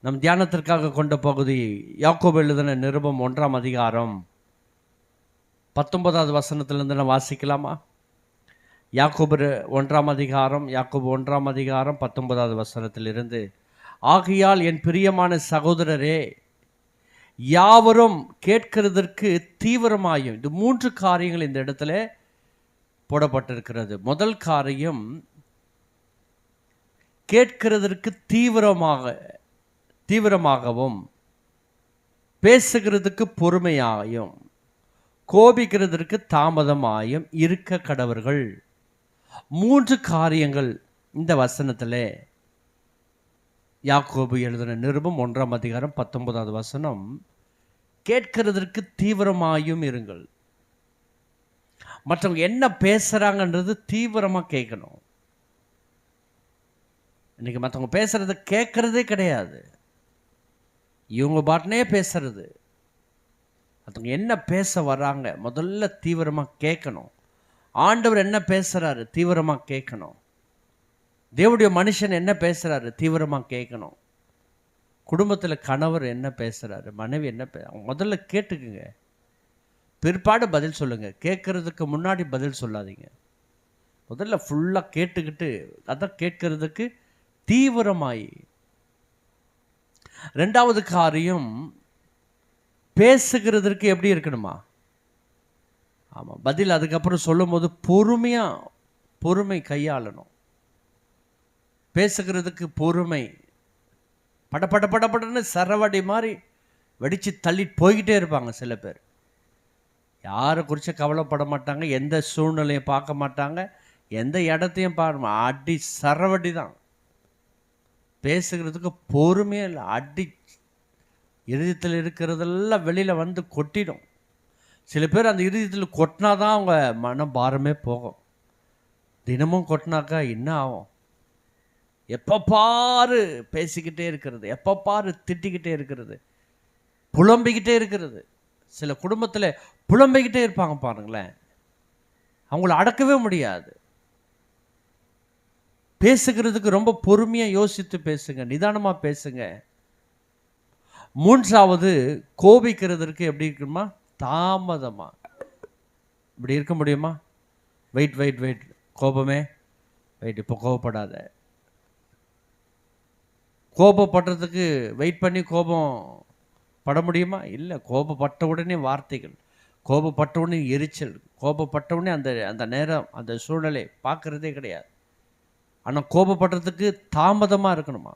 நம் தியானத்திற்காக கொண்ட பகுதி யாக்கோபு எழுதின நிருபம் 1ஆம் அதிகாரம் 19வது வசனத்திலிருந்து நான் வாசிக்கலாமா? யாக்கோபு 1ஆம் அதிகாரம் 19வது வசனத்திலிருந்து, ஆகையால் என் பிரியமான சகோதரரே, யாவரும் கேட்கிறதற்கு தீவிரமாயும், இது 3 காரியங்கள் இந்த இடத்துல போடப்பட்டிருக்கிறது. முதல் காரியம், கேட்கிறதற்கு தீவிரமாகவும், பேசுகிறதுக்கு பொறுமையாயும், கோபிக்கிறதற்கு தாமதமாயும் இருக்க கடவர்கள். 3 காரியங்கள் இந்த வசனத்திலே யாக்கோபு எழுதின நிருபம் 1ஆம் அதிகாரம் 19வது வசனம். கேட்கிறதற்கு தீவிரமாயும் இருங்கள். மற்றவங்க என்ன பேசுறாங்கன்றது தீவிரமா கேட்கணும். இன்னைக்கு மற்றவங்க பேசுறத கேட்கறதே கிடையாது. இவங்க பாட்டுனே பேசுறது. மற்றவங்க என்ன பேச வர்றாங்க முதல்ல தீவிரமாக கேட்கணும். ஆண்டவர் என்ன பேசுகிறாரு தீவிரமாக கேட்கணும். தேவனுடைய மனுஷன் என்ன பேசுகிறாரு தீவிரமாக கேட்கணும். குடும்பத்தில் கணவர் என்ன பேசுகிறாரு, மனைவி என்ன முதல்ல கேட்டுக்குங்க, பிற்பாடு பதில் சொல்லுங்கள். கேட்கறதுக்கு முன்னாடி பதில் சொல்லாதீங்க. முதல்ல ஃபுல்லாக கேட்டுக்கிட்டு அதான் கேட்கறதுக்கு தீவிரமாய். 2வது காரியம், பேசுகிறதற்கு எப்படி இருக்கணுமா? ஆமாம், பதில் அதுக்கப்புறம் சொல்லும் போது பொறுமை கையாளணும். பேசுகிறதுக்கு பொறுமை. படப்படன்னு சரவடி மாதிரி வெடித்து தள்ளி போய்கிட்டே இருப்பாங்க சில பேர். யாரை குறித்து கவலைப்பட மாட்டாங்க, எந்த சூழ்நிலையும் பார்க்க மாட்டாங்க, எந்த இடத்தையும் பார்க்க, அடி சரவடி தான். பேசுகிறதுக்கு பொறுமையே இல்லை. அடி இருதயத்தில் இருக்கிறதெல்லாம் வெளியில் வந்து கொட்டிடும். சில பேர் அந்த இருதயத்தில் கொட்டினா தான் அவங்க மனம் பாரமே போகும். தினமும் கொட்டினாக்கா என்ன ஆகும்? எப்போ பாரு பேசிக்கிட்டே இருக்கிறது, எப்போ பாரு திட்டிக்கிட்டே இருக்கிறது, புலம்பிக்கிட்டே இருக்கிறது. சில குடும்பத்தில் புலம்பிக்கிட்டே இருப்பாங்க பாருங்களேன், அவங்கள அடக்கவே முடியாது. பேசுகிறதுக்கு ரொம்ப பொறுமையாக யோசித்து பேசுங்க, நிதானமாக பேசுங்க. 3வது, கோபிக்கிறதற்கு எப்படி இருக்குமா? தாமதமா. இப்படி இருக்க முடியுமா? வெயிட் கோபமே வெயிட், இப்போ கோபப்படாத. கோபப்படுறதுக்கு வெயிட் பண்ணி கோபம் பட முடியுமா? இல்லை. கோபப்பட்ட உடனே வார்த்தைகள், கோபப்பட்ட உடனே எரிச்சல், கோபப்பட்ட உடனே அந்த நேரம் அந்த சூழ்நிலை பார்க்குறதே கிடையாது. ஆனால் கோபப்படுறதுக்கு தாமதமாக இருக்கணுமா?